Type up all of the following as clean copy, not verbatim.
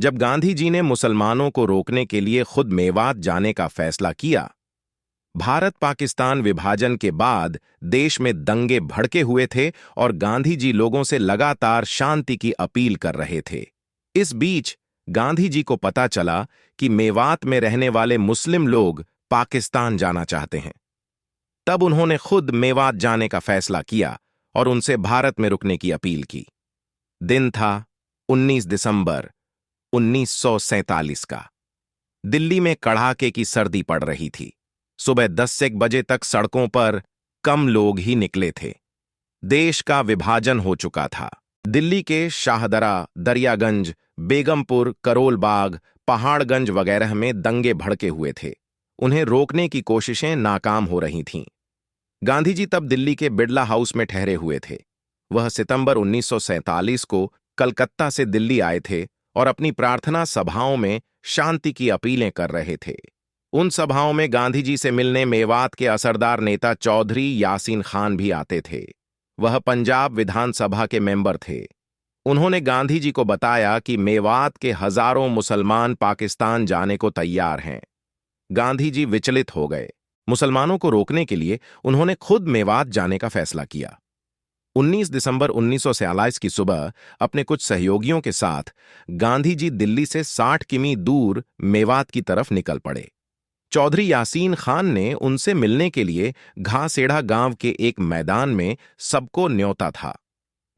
जब गांधी जी ने मुसलमानों को रोकने के लिए खुद मेवात जाने का फैसला किया। भारत पाकिस्तान विभाजन के बाद देश में दंगे भड़के हुए थे और गांधी जी लोगों से लगातार शांति की अपील कर रहे थे। इस बीच गांधी जी को पता चला कि मेवात में रहने वाले मुस्लिम लोग पाकिस्तान जाना चाहते हैं। तब उन्होंने खुद मेवात जाने का फैसला किया और उनसे भारत में रुकने की अपील की। दिन था 19 दिसंबर 1947 का। दिल्ली में कड़ाके की सर्दी पड़ रही थी। सुबह 10 बजे तक सड़कों पर कम लोग ही निकले थे। देश का विभाजन हो चुका था। दिल्ली के शाहदरा, दरियागंज, बेगमपुर, करोल बाग, पहाड़गंज वगैरह में दंगे भड़के हुए थे। उन्हें रोकने की कोशिशें नाकाम हो रही थीं। गांधी जी तब दिल्ली के बिड़ला हाउस में ठहरे हुए थे। वह सितंबर 1947 को कलकत्ता से दिल्ली आए थे और अपनी प्रार्थना सभाओं में शांति की अपीलें कर रहे थे। उन सभाओं में गांधी जी से मिलने मेवात के असरदार नेता चौधरी यासीन खान भी आते थे। वह पंजाब विधानसभा के मेंबर थे। उन्होंने गांधी जी को बताया कि मेवात के हजारों मुसलमान पाकिस्तान जाने को तैयार हैं। गांधी जी विचलित हो गए। मुसलमानों को रोकने के लिए उन्होंने खुद मेवात जाने का फैसला किया। 19 दिसंबर 1947 की सुबह अपने कुछ सहयोगियों के साथ गांधी जी दिल्ली से 60 किमी दूर मेवात की तरफ निकल पड़े। चौधरी यासीन खान ने उनसे मिलने के लिए घासेड़ा गांव के एक मैदान में सबको न्योता था।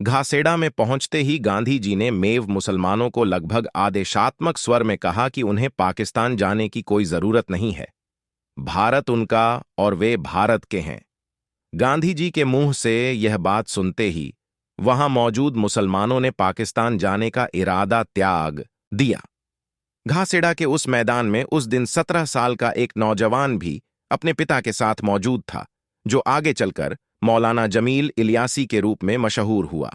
घासेड़ा में पहुंचते ही गांधी जी ने मेव मुसलमानों को लगभग आदेशात्मक स्वर में कहा कि उन्हें पाकिस्तान जाने की कोई जरूरत नहीं है। भारत उनका और वे भारत के हैं। गांधी जी के मुंह से यह बात सुनते ही वहां मौजूद मुसलमानों ने पाकिस्तान जाने का इरादा त्याग दिया। घासेड़ा के उस मैदान में उस दिन 17 साल का एक नौजवान भी अपने पिता के साथ मौजूद था, जो आगे चलकर मौलाना जमील इलियासी के रूप में मशहूर हुआ।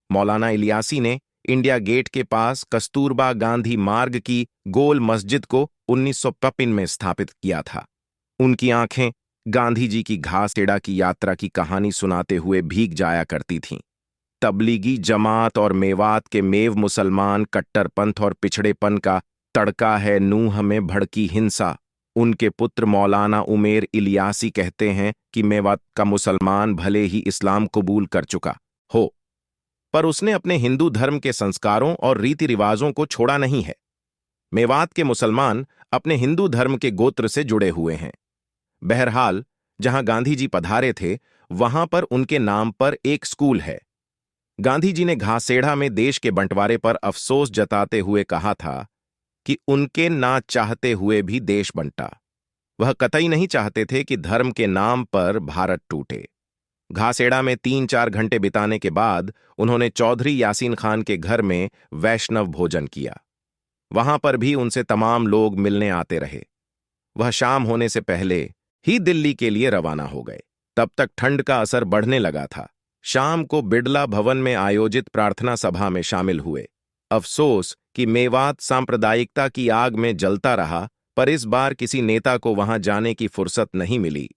मौलाना इलियासी ने इंडिया गेट के पास कस्तूरबा गांधी मार्ग की गोल मस्जिद को 1955 में स्थापित किया था। उनकी आंखें गांधी जी की घासेड़ा की यात्रा की कहानी सुनाते हुए भीग जाया करती थीं। तबलीगी जमात और मेवात के मेव मुसलमान कट्टरपंथ और पिछड़ेपन का तड़का है नूह में भड़की हिंसा। उनके पुत्र मौलाना उमेर इलियासी कहते हैं कि मेवात का मुसलमान भले ही इस्लाम कबूल कर चुका हो, पर उसने अपने हिंदू धर्म के संस्कारों और रीति रिवाजों को छोड़ा नहीं है। मेवात के मुसलमान अपने हिंदू धर्म के गोत्र से जुड़े हुए हैं। बहरहाल, जहां गांधी जी पधारे थे वहां पर उनके नाम पर एक स्कूल है। गांधी जी ने घासेड़ा में देश के बंटवारे पर अफसोस जताते हुए कहा था कि उनके ना चाहते हुए भी देश बंटा। वह कतई नहीं चाहते थे कि धर्म के नाम पर भारत टूटे। घासेड़ा में 3-4 घंटे बिताने के बाद उन्होंने चौधरी यासीन खान के घर में वैष्णव भोजन किया। वहां पर भी उनसे तमाम लोग मिलने आते रहे। वह शाम होने से पहले ही दिल्ली के लिए रवाना हो गए। तब तक ठंड का असर बढ़ने लगा था। शाम को बिड़ला भवन में आयोजित प्रार्थना सभा में शामिल हुए। अफसोस कि मेवात सांप्रदायिकता की आग में जलता रहा, पर इस बार किसी नेता को वहां जाने की फुर्सत नहीं मिली।